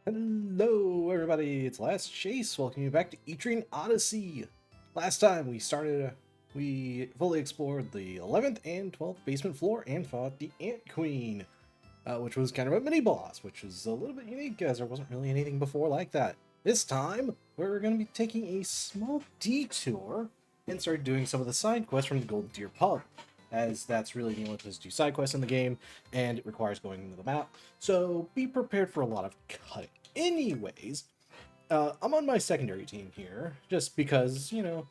Hello everybody, it's Last Chase. Welcome you back to Etrian Odyssey. Last time we fully explored the 11th and 12th basement floor and fought the Ant Queen, which was kind of a mini boss, which is a little bit unique as there wasn't really anything before like that. This time, we're going to be taking a small detour and start doing some of the side quests from the Golden Deer Pub, as that's really the only place to do side quests in the game, and it requires going into the map, so be prepared for a lot of cutting. Anyways, I'm on my secondary team here, just because, you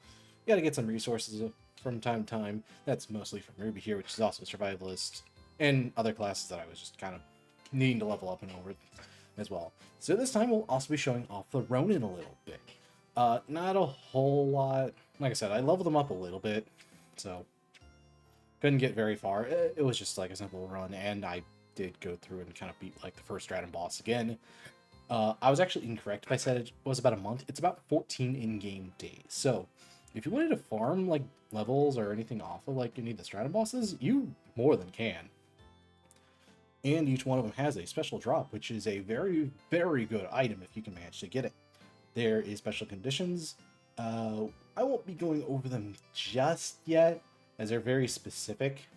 gotta get some resources from time to time. That's mostly from Ruby here, which is also a survivalist, and other classes that I was just kind of needing to level up and over as well. So this time we'll also be showing off the Ronin a little bit. Not a whole lot. Like I said, I leveled them up a little bit, so couldn't get very far. It was just like a simple run, and I did go through and kind of beat like the first Stratum boss again. I was actually incorrect if I said it was about a month. It's about 14 in-game days. So if you wanted to farm like levels or anything off of like any of the Stratum bosses, you more than can. And each one of them has a special drop, which is a very, very good item if you can manage to get it. There is special conditions. I won't be going over them just yet, as they're very specific.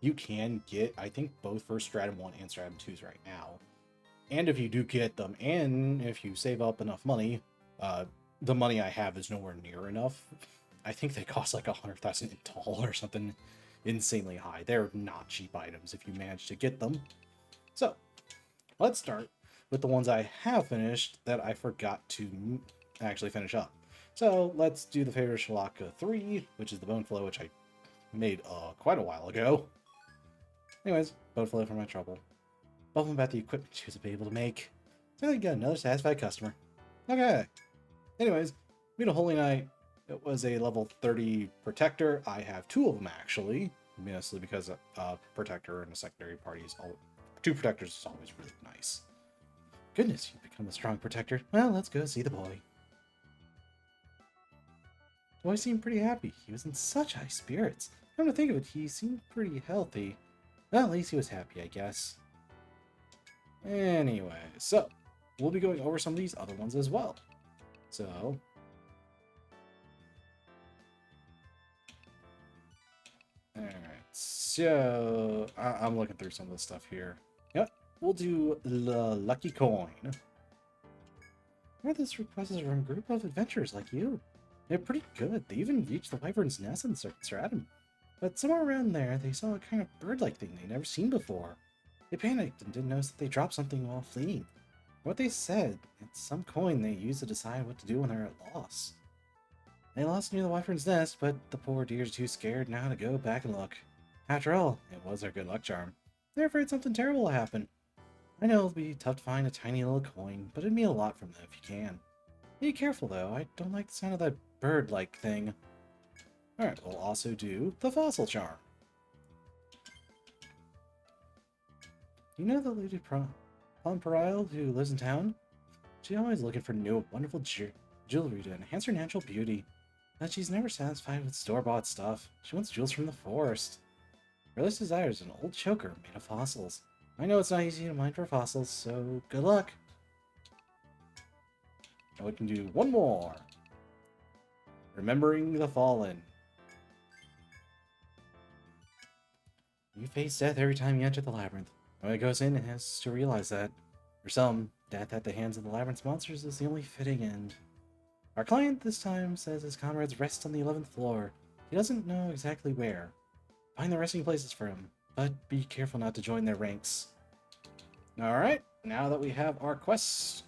You can get, I think, both for Stratum 1 and Stratum 2s right now. And if you do get them, and if you save up enough money, the money I have is nowhere near enough. I think they cost like 100,000 in total or something insanely high. They're not cheap items if you manage to get them. So, let's start with the ones I have finished that I forgot to actually finish up. So, let's do the favorite Shalaka 3, which is the Bone Flow, which I made quite a while ago. Anyways, Bone Flow for my trouble. Both about the equipment she was able to make. So I got another satisfied customer. Okay. Anyways, meet a Holy Knight. It was a level 30 protector. I have two of them actually, mostly because a protector and a secondary party is all. Two protectors is always really nice. Goodness, you've become a strong protector. Well, let's go see the boy. The boy seemed pretty happy. He was in such high spirits. Come to think of it, he seemed pretty healthy. Well, at least he was happy, I guess. Anyway, so we'll be going over some of these other ones as well. So, alright, so I'm looking through some of the stuff here. Yep, we'll do the Lucky Coin. Where this request is from a group of adventurers like you. They're pretty good. They even reached the Wyvern's Nest in Stratum. But somewhere around there, they saw a kind of bird-like thing they'd never seen before. They panicked and didn't notice that they dropped something while fleeing. What they said, it's some coin they use to decide what to do when they're at loss. They lost near the Wyvern's Nest, but the poor deer's too scared now to go back and look. After all, it was their good luck charm. They're afraid something terrible will happen. I know it'll be tough to find a tiny little coin, but it'd mean a lot from them if you can. Be careful though, I don't like the sound of that bird-like thing. Alright, we'll also do the fossil charm. You know the Lady Palmperial who lives in town? She's always looking for new, wonderful jewelry to enhance her natural beauty. But she's never satisfied with store-bought stuff. She wants jewels from the forest. Her latest desire is an old choker made of fossils. I know it's not easy to mine for fossils, so good luck. Now we can do one more. Remembering the Fallen. You face death every time you enter the labyrinth. When it goes in, it has to realize that. For some, death at the hands of the labyrinth's monsters is the only fitting end. Our client this time says his comrades rest on the 11th floor. He doesn't know exactly where. Find the resting places for him, but be careful not to join their ranks. Alright, now that we have our quests.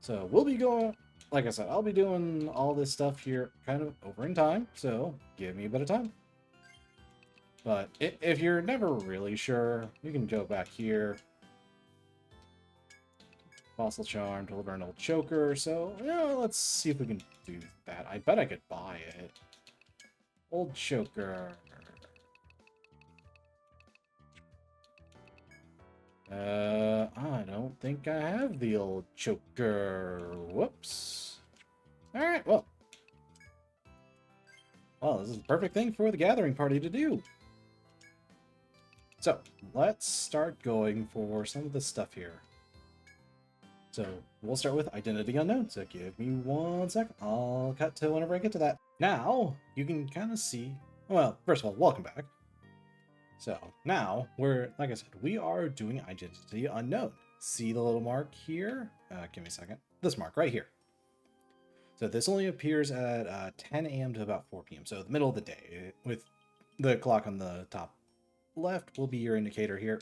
So we'll be going, like I said, I'll be doing all this stuff here kind of over in time, so give me a bit of time. But if you're never really sure, you can go back here. Fossil Charm, deliver an old choker. So, let's see if we can do that. I bet I could buy it. Old choker. I don't think I have the old choker. Whoops. Alright, well. Well, this is the perfect thing for the gathering party to do. So, let's start going for some of this stuff here. So we'll start with Identity Unknown. So give me 1 sec. I'll cut to whenever I get to that. Now you can kind of see. Well, first of all, welcome back. So now we're, like I said, we are doing Identity Unknown. See the little mark here? Give me a second. This mark right here. So this only appears at 10 a.m. to about 4 p.m. So the middle of the day, with the clock on the top left will be your indicator here.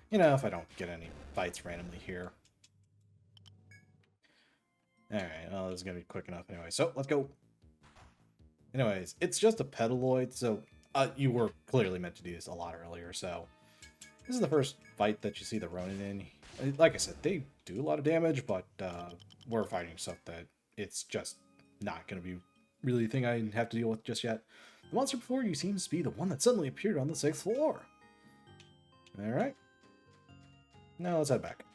You know, if I don't get any fights randomly here. Alright, well, this is going to be quick enough anyway. So, let's go. Anyways, it's just a Petaloid, so you were clearly meant to do this a lot earlier, so this is the first fight that you see the Ronin in. Like I said, they do a lot of damage, but we're fighting stuff that it's just not going to be really a thing I have to deal with just yet. The monster before you seems to be the one that suddenly appeared on the 6th floor. Alright. Now let's head back.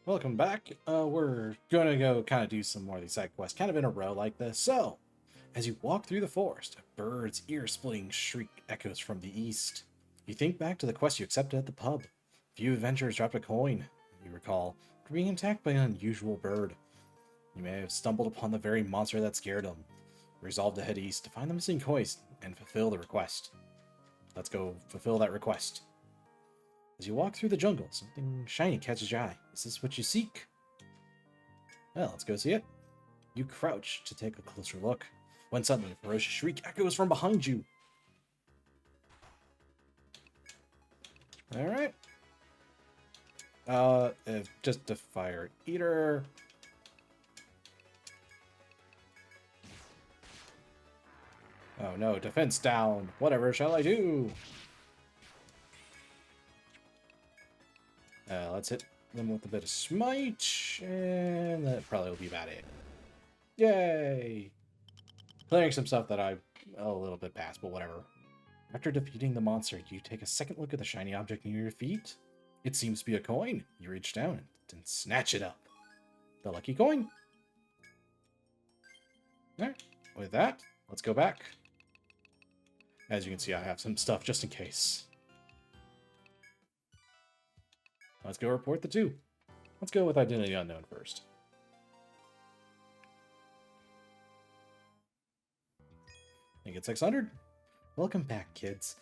Welcome back. We're going to go kind of do some more of these side quests, kind of in a row like this. So, as you walk through the forest, a bird's ear-splitting shriek echoes from the east. You think back to the quest you accepted at the pub. A few adventurers dropped a coin, you recall, for being attacked by an unusual bird. You may have stumbled upon the very monster that scared them. Resolve to head east to find the missing coin and fulfill the request. Let's go fulfill that request. As you walk through the jungle, something shiny catches your eye. Is this what you seek? Well, let's go see it. You crouch to take a closer look, when suddenly a ferocious shriek echoes from behind you. Alright. Just a fire eater. Oh no, defense down. Whatever shall I do? Let's hit them with a bit of smite, and that probably will be about it. Yay! Clearing some stuff that I'm a little bit past, but whatever. After defeating the monster, you take a second look at the shiny object near your feet. It seems to be a coin. You reach down and snatch it up. The lucky coin. Alright, with that, let's go back. As you can see, I have some stuff just in case. Let's go report the two. Let's go with Identity Unknown first. Think it's 600? Welcome back, kids.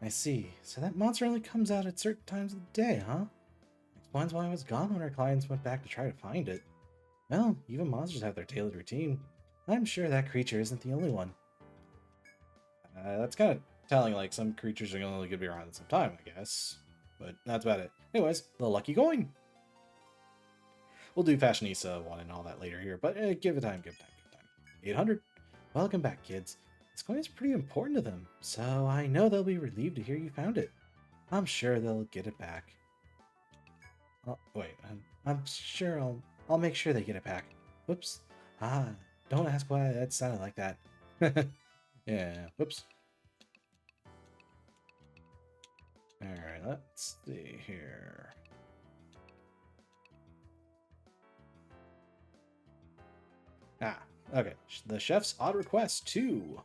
I see. So that monster only comes out at certain times of the day, huh? Explains why I was gone when our clients went back to try to find it. Well, even monsters have their daily routine. I'm sure that creature isn't the only one. That's kind of telling, like, some creatures are only going to be around at some time, I guess. But that's about it. Anyways, the lucky coin. We'll do Fashionista one and all that later here, but give it time, give it time, give it time. 800. Welcome back, kids. This coin is pretty important to them, so I know they'll be relieved to hear you found it. I'm sure they'll get it back. Oh, wait, I'm sure I'll make sure they get it back. Whoops. Don't ask why that sounded like that. Yeah, whoops. Alright, let's see here. Okay. The chef's odd request 2.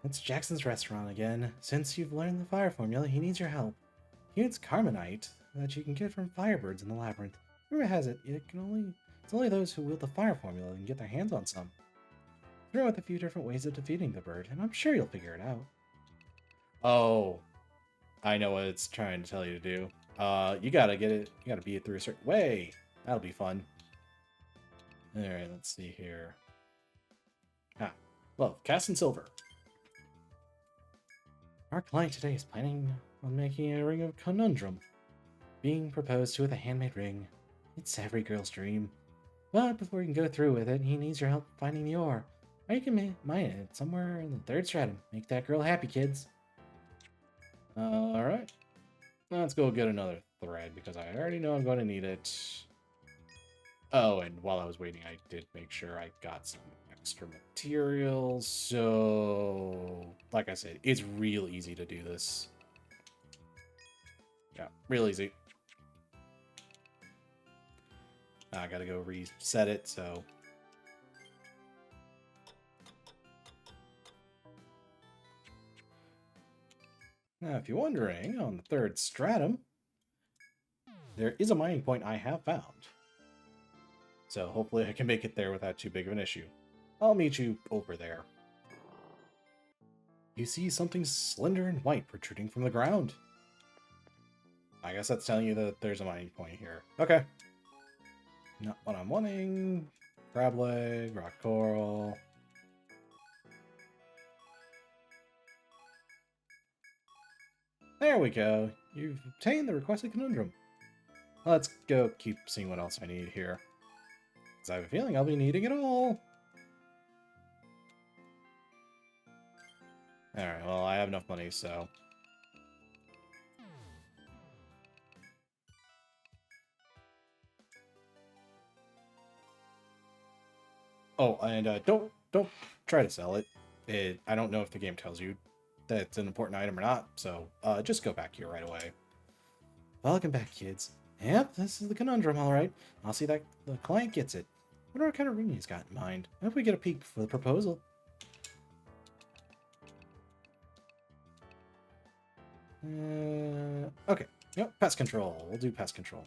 It's Jackson's restaurant again. Since you've learned the fire formula, he needs your help. He needs Carmenite that you can get from firebirds in the labyrinth. Rumor has it, it's only those who wield the fire formula that can get their hands on some. Throw out a few different ways of defeating the bird, and I'm sure you'll figure it out. Oh, I know what it's trying to tell you to do. You gotta get it. You gotta beat it through a certain way. That'll be fun. All right, let's see here. Well, cast in silver. Our client today is planning on making a ring of conundrum. Being proposed to with a handmade ring. It's every girl's dream. But before he can go through with it, he needs your help finding the ore. Or you can mine it somewhere in the 3rd stratum. Make that girl happy, kids. Alright. Let's go get another thread, because I already know I'm going to need it. Oh, and while I was waiting, I did make sure I got some extra materials. So, like I said, it's real easy to do this. Yeah, real easy. I gotta go reset it, so... Now, if you're wondering, on the 3rd stratum, there is a mining point I have found. So hopefully I can make it there without too big of an issue. I'll meet you over there. You see something slender and white protruding from the ground. I guess that's telling you that there's a mining point here. Okay. Not what I'm wanting. Crab leg, rock coral. There we go. You've obtained the requested conundrum. Let's go keep seeing what else I need here. Because I have a feeling I'll be needing it all. Alright, well, I have enough money, so... Oh, and don't try to sell it. I don't know if the game tells you that it's an important item or not, so just go back here right away. Welcome back, kids. Yep, this is the conundrum, alright. I'll see that the client gets it. Wonder what kind of ring he's got in mind. I hope we get a peek before the proposal. Okay. Yep, pest control. We'll do pest control.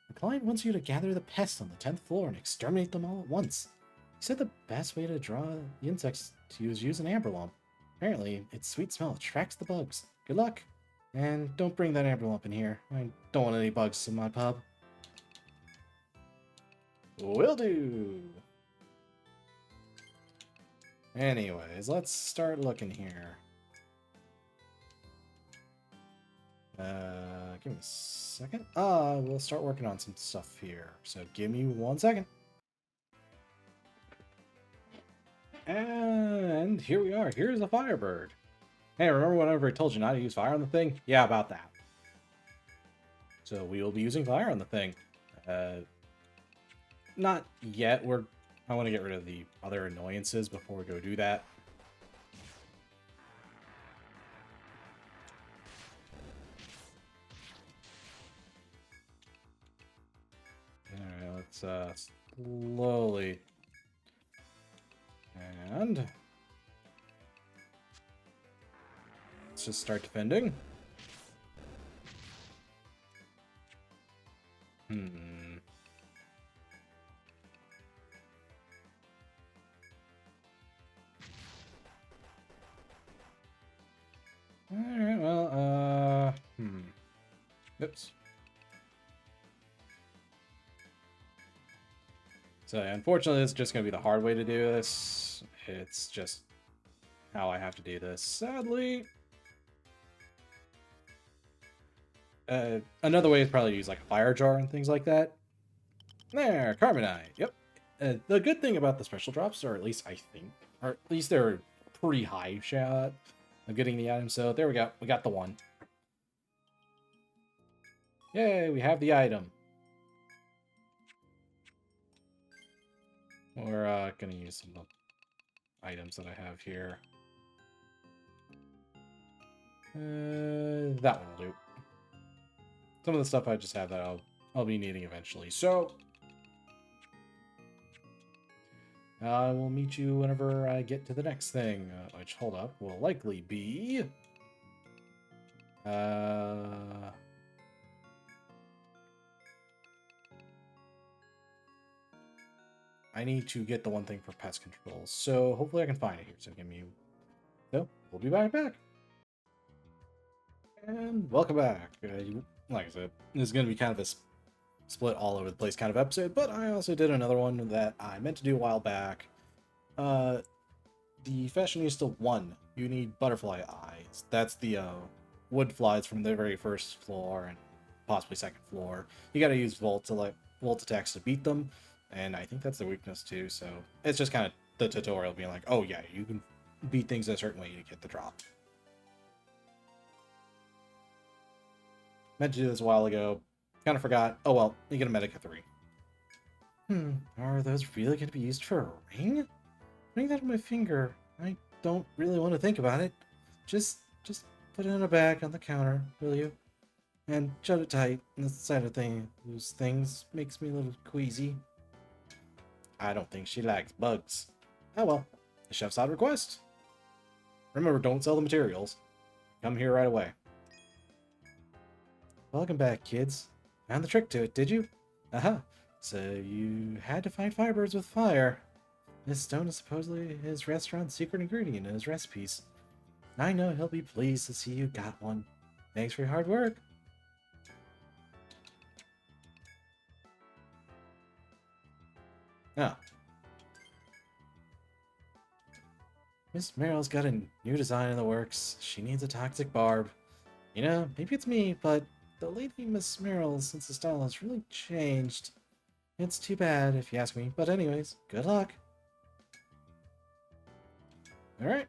The client wants you to gather the pests on the 10th floor and exterminate them all at once. He said the best way to draw the insects to use an amber lump. Apparently, its sweet smell attracts the bugs. Good luck. And don't bring that amber lump in here. I don't want any bugs in my pub. Will do. Anyways, let's start looking here. Give me a second. We'll start working on some stuff here. So give me 1 second. And here we are. Here's a Firebird. Hey, remember whenever I told you not to use fire on the thing? Yeah, about that. So we will be using fire on the thing. Not yet. I want to get rid of the other annoyances before we go do that. Alright, let's slowly... And... let's just start defending. Alright, well, oops. So, unfortunately, it's just going to be the hard way to do this. It's just how I have to do this, sadly. Another way is probably to use, like, a fire jar and things like that. There, Carbonite, yep. The good thing about the special drops, or at least I think, or at least they're pretty high shot of getting the item. So, there we go. We got the one. Yay, we have the item. We're gonna use some of the items that I have here. That one will do. Some of the stuff I just have that I'll be needing eventually. So I will meet you whenever I get to the next thing, which, hold up, will likely be I need to get the one thing for pest control, so hopefully I can find it here. So give me... So, we'll be right back. And welcome back. Like I said, this is going to be kind of a split all over the place kind of episode, but I also did another one that I meant to do a while back. The Fashionista 1, you need butterfly eyes. That's the wood flies from the very first floor and possibly second floor. You got to use volt attacks to beat them. And I think that's the weakness too, so it's just kind of the tutorial being like, oh yeah, you can beat things a certain way to get the drop. Meant to do this a while ago, kind of forgot. Oh well, you get a Medica 3. Are those really going to be used for a ring? Putting that on my finger, I don't really want to think about it. Just put it in a bag on the counter, will you? And shut it tight. The sight of those things makes me a little queasy. I don't think she likes bugs. Oh well, the chef's odd request. Remember, don't sell the materials. Come here right away. Welcome back, kids. Found the trick to it, did you? Aha. So you had to fight firebirds with fire. This stone is supposedly his restaurant's secret ingredient in his recipes. I know he'll be pleased to see you got one. Thanks for your hard work. Oh. Miss Merrill's got a new design in the works. She needs a toxic barb. You know, maybe it's me, but the lady Miss Merrill's sense of style has really changed. It's too bad, if you ask me. But anyways, good luck. Alright.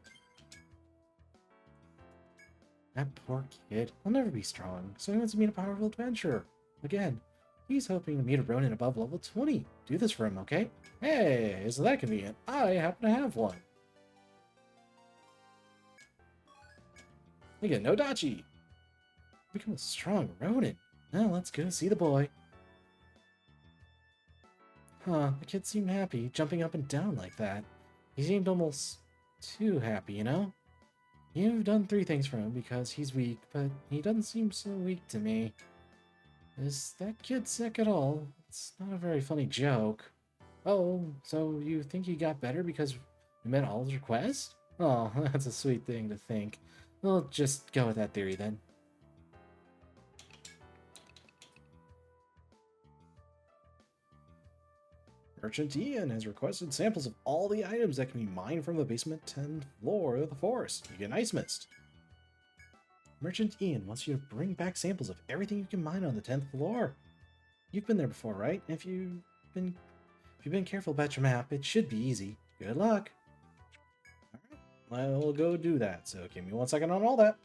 That poor kid. He'll never be strong, so he wants to meet a powerful adventurer. Again, he's hoping to meet a Ronin above level 20. Do this for him, okay? Hey, isn't that convenient? I happen to have one. You get no Dachi. Become a strong Ronin. Now let's go see the boy. Huh, the kid seemed happy, jumping up and down like that. He seemed almost too happy, you know? You've done 3 things for him because he's weak, but he doesn't seem so weak to me. Is that kid sick at all? It's not a very funny joke. Oh, so you think he got better because we met all his requests? Oh, that's a sweet thing to think. We'll just go with that theory then. Merchant Ian has requested samples of all the items that can be mined from the basement 10th floor of the forest. You get an ice mist. Merchant Ian wants you to bring back samples of everything you can mine on the 10th floor. You've been there before, right? If you've been careful about your map, it should be easy. Good luck. Alright, we'll go do that. So give me 1 second on all that.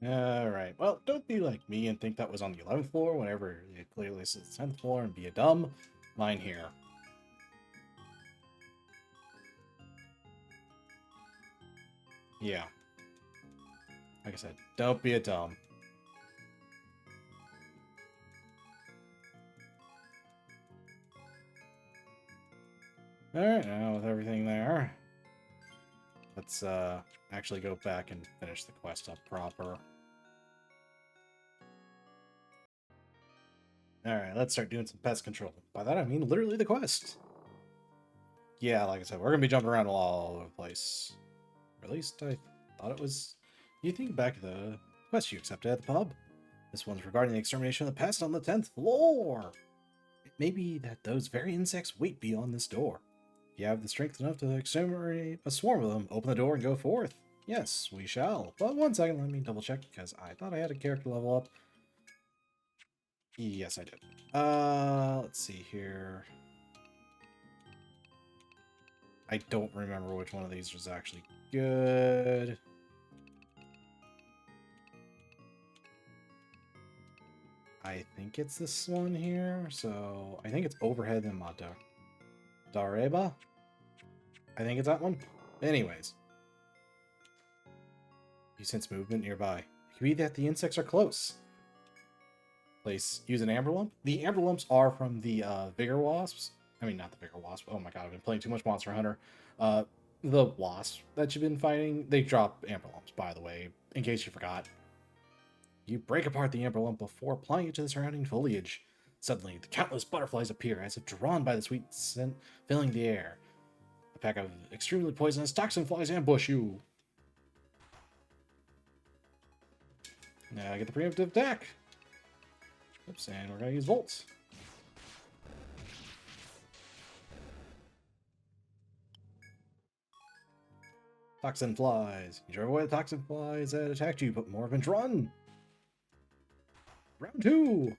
Alright, well, don't be like me and think that was on the 11th floor whenever it clearly says 10th floor and be a dumb. Mine here. Yeah. Like I said, don't be a dumb. Alright, now with everything there, let's actually go back and finish the quest up proper. Alright, let's start doing some pest control. By that I mean literally the quest. Yeah, like I said, we're going to be jumping around all over the place. Or at least I thought it was... You think back to the quest you accepted at the pub. This one's regarding the extermination of the pest on the 10th floor. It may be that those very insects wait beyond this door. If you have the strength enough to exterminate a swarm of them, open the door and go forth. Yes, we shall. But 1 second, let me double check, because I thought I had a character level up. Yes, I did. Let's see here. I don't remember which one of these was actually good. I think it's this one here. So I think it's Overhead and Mata. Dareba? I think it's that one. Anyways. You sense movement nearby. It could be that the insects are close. Use an amber lump. The amber lumps are from the vigor wasps. I mean, not the vigor wasp. Oh my god, I've been playing too much Monster Hunter. The wasp that you've been fighting, they drop amber lumps, by the way, in case you forgot. You break apart the amber lump before applying it to the surrounding foliage. Suddenly, the countless butterflies appear as if drawn by the sweet scent filling the air. A pack of extremely poisonous toxin flies ambush you. Now I get the preemptive attack. Oops, and we're gonna use volts. Toxin flies. You drive away the toxin flies that attacked you, but more have been drawn. Round 2.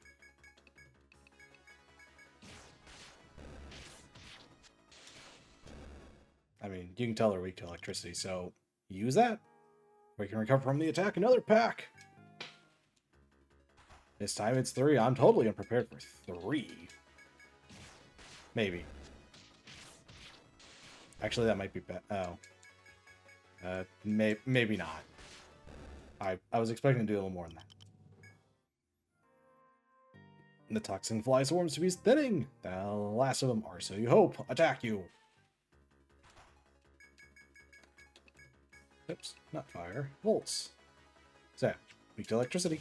I mean, you can tell they're weak to electricity, so use that. We can recover from the attack another pack. This time it's 3. I'm totally unprepared for 3. Maybe. Actually, that might be bad. Oh. Maybe not. I was expecting to do a little more than that. The toxin fly swarms to be thinning. The last of them are, so you hope, attack you. Oops, not fire. Volts. So, weak to electricity.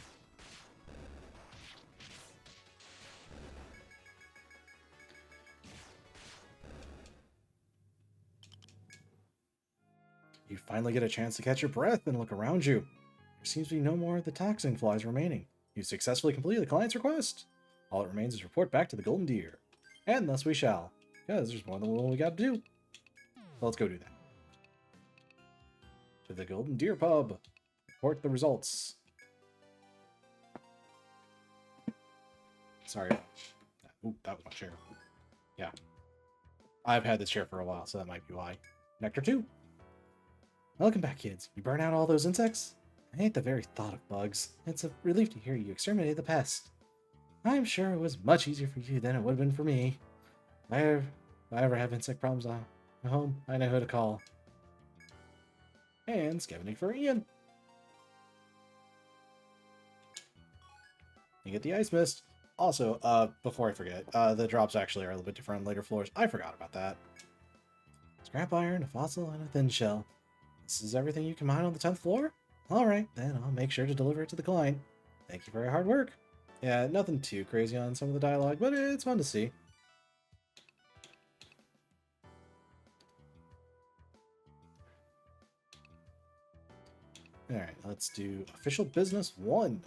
finally get a chance to catch your breath and look around you. There seems to be no more of the toxin flies remaining. You successfully completed the client's request. All that remains is report back to the Golden Deer. And thus we shall, because there's more than what we got to do. So let's go do that. To the Golden Deer Pub. Report the results. Sorry. Ooh, that was my chair. Yeah. I've had this chair for a while, so that might be why. Nectar 2. Welcome back, kids. You burn out all those insects? I hate the very thought of bugs. It's a relief to hear you exterminated the pest. I'm sure it was much easier for you than it would have been for me. If I ever have insect problems at home, I know who to call. And scavenging for Ian. You get the ice mist. Also, before I forget, the drops actually are a little bit different on later floors. I forgot about that. Scrap iron, a fossil, and a thin shell. This is everything you can mine on the 10th floor? Alright, then I'll make sure to deliver it to the client. Thank you for your hard work. Yeah, nothing too crazy on some of the dialogue, but it's fun to see. Alright, let's do official business 1.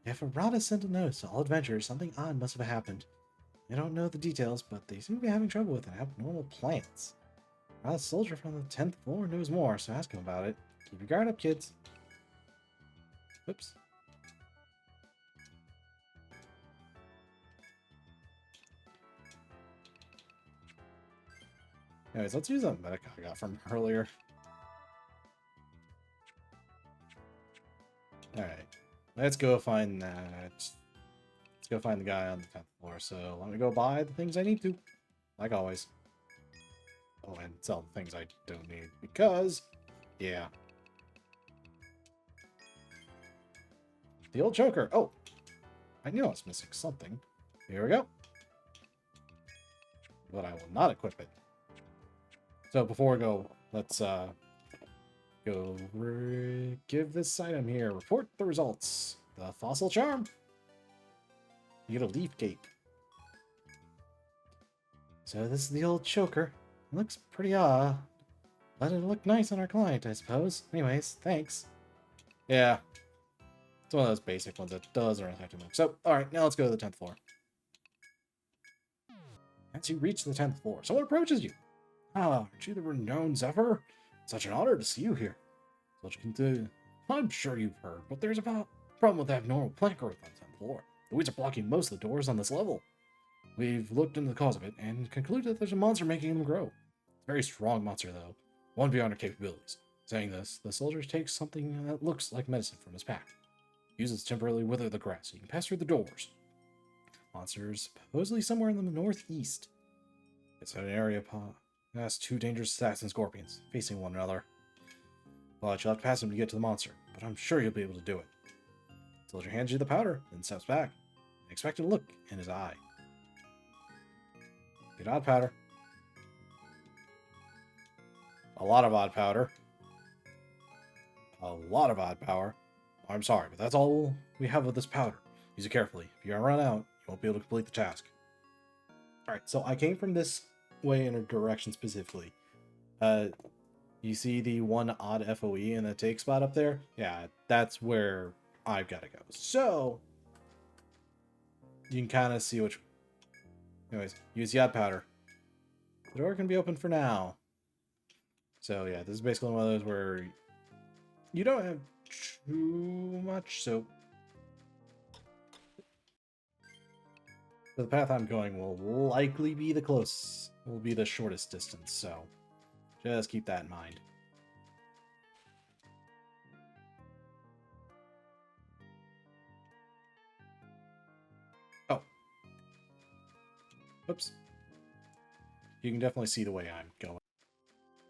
If Arata sent a notice to all adventurers, something odd must have happened. I don't know the details, but they seem to be having trouble with abnormal plants. A soldier from the 10th floor knows more, so ask him about it. Keep your guard up, kids. Whoops. Anyways, let's use that medic I got from earlier. Alright. Let's go find that. Let's go find the guy on the 10th floor. So let me go buy the things I need to. Like always. Oh, and sell the things I don't need. Because, yeah. The old choker. Oh, I knew I was missing something. Here we go. But I will not equip it. So before we go, let's go give this item here. Report the results. The fossil charm. You get a leaf cape. So this is the old choker. It looks pretty odd. Let it look nice on our client, I suppose. Anyways, thanks. Yeah. It's one of those basic ones that doesn't really have too much. So, alright, now let's go to the 10th floor. As you reach the 10th floor, someone approaches you. Ah, aren't you the renowned Zephyr? Such an honor to see you here. Such can do. I'm sure you've heard, but there's a problem with abnormal plant growth on the 10th floor. The weeds are blocking most of the doors on this level. We've looked into the cause of it and concluded that there's a monster making them grow. It's a very strong monster, though. One beyond our capabilities. Saying this, the soldier takes something that looks like medicine from his pack. Uses to temporarily wither the grass so you can pass through the doors. Monsters supposedly somewhere in the northeast. It's an area past 2 dangerous assassin scorpions facing one another. Well, you'll have to pass them to get to the monster, but I'm sure you'll be able to do it. Soldier hands you the powder, then steps back. Expecting a look in his eye. Get odd powder. A lot of odd powder. A lot of odd power. I'm sorry, but that's all we have of this powder. Use it carefully. If you run out, you won't be able to complete the task. Alright, so I came from this way in a direction specifically. You see the one odd FOE in the take spot up there? Yeah, that's where I've got to go. So, you can kind of see which... Anyways, use the odd powder. The door can be open for now. So yeah, this is basically one of those where you don't have too much, so the path I'm going will likely be the shortest distance, so just keep that in mind. Oh. Oops. You can definitely see the way I'm going.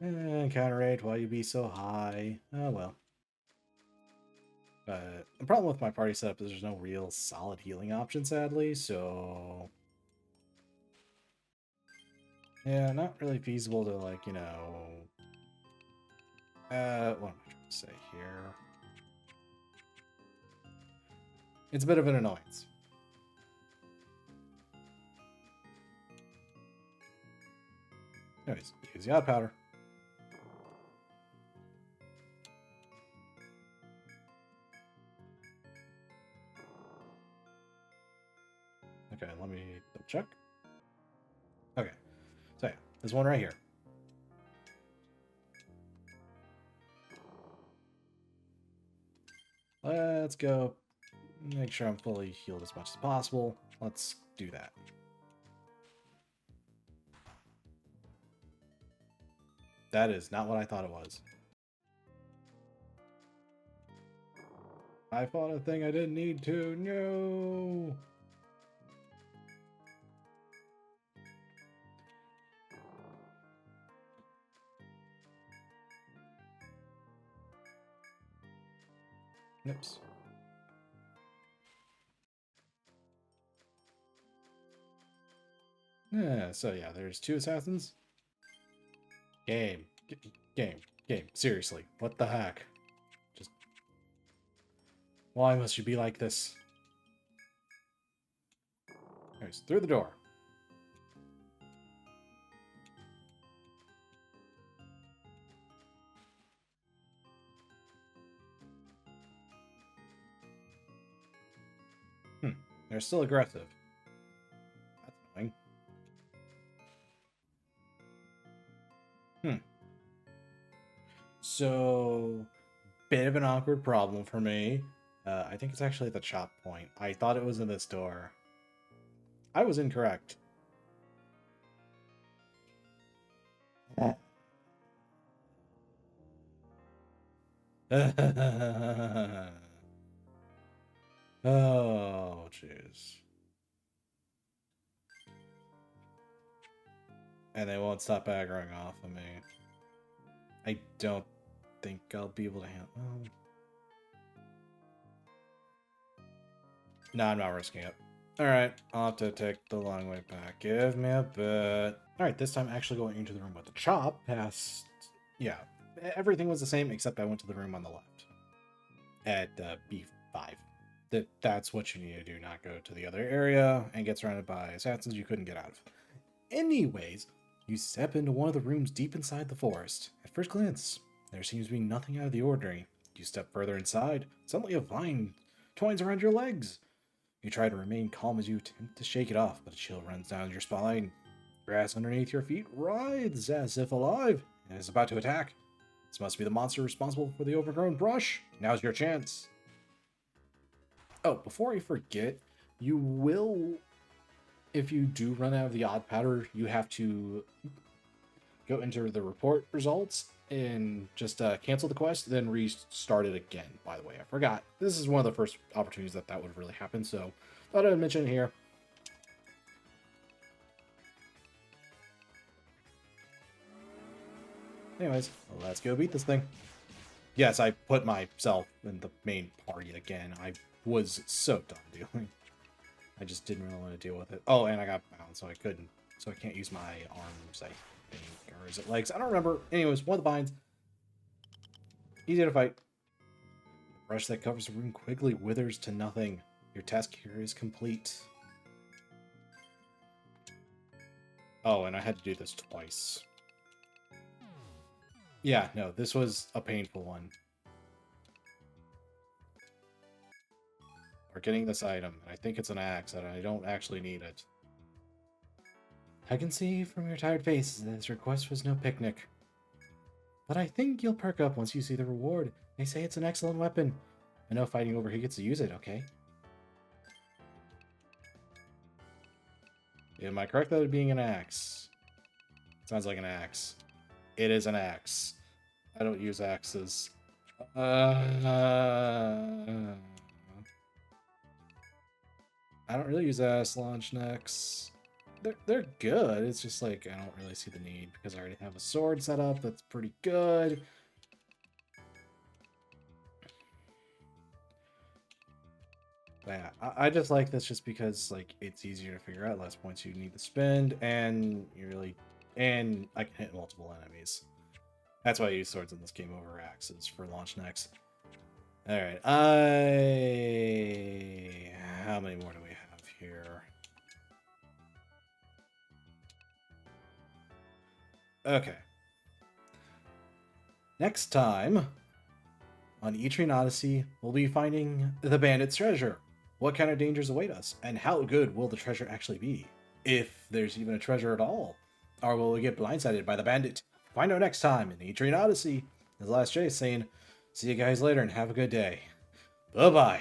Encounter rate, why you be so high? Oh well. The problem with my party setup is there's no real solid healing option, sadly, so... Yeah, not really feasible to, like, you know... what am I trying to say here? It's a bit of an annoyance. Anyways, use the odd powder. Okay, let me double check. Okay, so yeah, there's one right here. Let's go make sure I'm fully healed as much as possible. Let's do that. That is not what I thought it was. I fought a thing I didn't need to. No! Oops. Yeah, so yeah, there's 2 assassins. Game. Game. Seriously, what the heck? Just... Why must you be like this? Anyways, through the door. They're still aggressive. That's annoying. So, bit of an awkward problem for me. I think it's actually the chop point. I thought it was in this door. I was incorrect. Oh, jeez. And they won't stop aggroing off of me. I don't think I'll be able to handle... Oh. No, I'm not risking it. Alright, I'll have to take the long way back. Give me a bit. Alright, this time actually going into the room with the chop past... Yeah, everything was the same except I went to the room on the left. At B5. That's what you need to do, not go to the other area and get surrounded by assassins you couldn't get out of. Anyways, you step into one of the rooms deep inside the forest. At first glance, there seems to be nothing out of the ordinary. You step further inside, suddenly a vine twines around your legs. You try to remain calm as you attempt to shake it off, but a chill runs down your spine. Grass underneath your feet writhes as if alive and is about to attack. This must be the monster responsible for the overgrown brush. Now's your chance. Oh, before I forget, you will, if you do run out of the odd powder, you have to go into the report results and just cancel the quest, then restart it again. By the way, I forgot. This is one of the first opportunities that would really happen, so thought I'd mention it here. Anyways, let's go beat this thing. Yes, I put myself in the main party again. I was so done dealing. I just didn't really want to deal with it. Oh, and I got bound, so I couldn't. So I can't use my arms, I think. Or is it legs? I don't remember. Anyways, one of the binds. Easy to fight. The brush that covers the room quickly withers to nothing. Your task here is complete. Oh, and I had to do this twice. Yeah, no, this was a painful one. We're getting this item, and I think it's an axe, and I don't actually need it. I can see from your tired faces that this request was no picnic. But I think you'll perk up once you see the reward. They say it's an excellent weapon. I know fighting over who gets to use it, okay? Am I correct that it being an axe? Sounds like an axe. It is an axe. I don't use axes. I don't really use axe launch necks. They're good. It's just like I don't really see the need because I already have a sword set up that's pretty good. But yeah, I just like this just because like it's easier to figure out, less points you need to spend, and I can hit multiple enemies. That's why I use swords in this game over axes for launch necks. Alright, how many more do we have here? Okay. Next time on Etrian Odyssey, we'll be finding the bandit's treasure. What kind of dangers await us, and how good will the treasure actually be? If there's even a treasure at all. Or will we get blindsided by the bandit? Find out next time in Etrian Odyssey. This is Last Chase saying, see you guys later and have a good day. Bye-bye.